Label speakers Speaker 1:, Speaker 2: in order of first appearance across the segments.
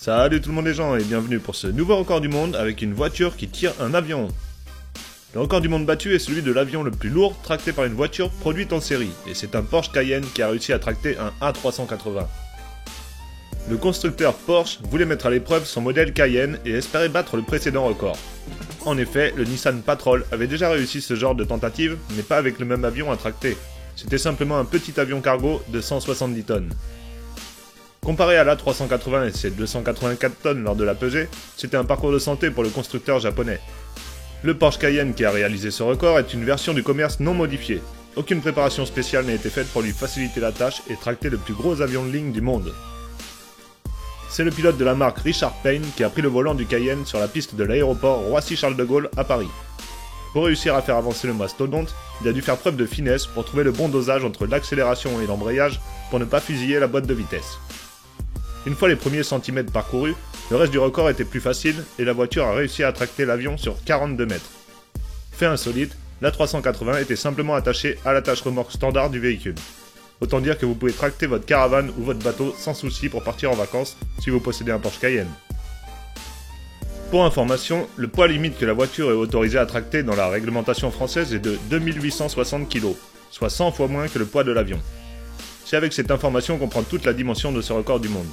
Speaker 1: Salut tout le monde les gens et bienvenue pour ce nouveau record du monde avec une voiture qui tire un avion. Le record du monde battu est celui de l'avion le plus lourd tracté par une voiture produite en série, et c'est un Porsche Cayenne qui a réussi à tracter un A380. Le constructeur Porsche voulait mettre à l'épreuve son modèle Cayenne et espérait battre le précédent record. En effet, le Nissan Patrol avait déjà réussi ce genre de tentative, mais pas avec le même avion à tracter. C'était simplement un petit avion cargo de 170 tonnes. Comparé à l'A380 et ses 284 tonnes lors de la pesée, c'était un parcours de santé pour le constructeur japonais. Le Porsche Cayenne qui a réalisé ce record est une version du commerce non modifiée. Aucune préparation spéciale n'a été faite pour lui faciliter la tâche et tracter le plus gros avion de ligne du monde. C'est le pilote de la marque Richard Payne qui a pris le volant du Cayenne sur la piste de l'aéroport Roissy-Charles de Gaulle à Paris. Pour réussir à faire avancer le mastodonte, il a dû faire preuve de finesse pour trouver le bon dosage entre l'accélération et l'embrayage pour ne pas fusiller la boîte de vitesse. Une fois les premiers centimètres parcourus, le reste du record était plus facile et la voiture a réussi à tracter l'avion sur 42 mètres. Fait insolite, l'A380 était simplement attachée à l'attache remorque standard du véhicule. Autant dire que vous pouvez tracter votre caravane ou votre bateau sans souci pour partir en vacances si vous possédez un Porsche Cayenne. Pour information, le poids limite que la voiture est autorisée à tracter dans la réglementation française est de 2860 kg, soit 100 fois moins que le poids de l'avion. C'est avec cette information qu'on prend toute la dimension de ce record du monde.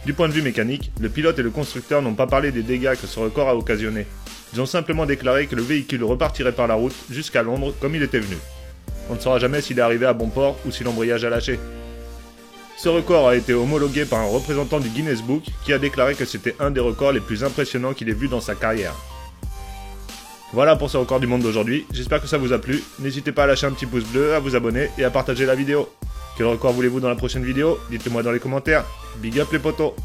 Speaker 1: Du point de vue mécanique, le pilote et le constructeur n'ont pas parlé des dégâts que ce record a occasionné. Ils ont simplement déclaré que le véhicule repartirait par la route jusqu'à Londres comme il était venu. On ne saura jamais s'il est arrivé à bon port ou si l'embrayage a lâché. Ce record a été homologué par un représentant du Guinness Book qui a déclaré que c'était un des records les plus impressionnants qu'il ait vu dans sa carrière. Voilà pour ce record du monde d'aujourd'hui, j'espère que ça vous a plu. N'hésitez pas à lâcher un petit pouce bleu, à vous abonner et à partager la vidéo. Quel record voulez-vous dans la prochaine vidéo? Dites-le moi dans les commentaires. Big up les potos!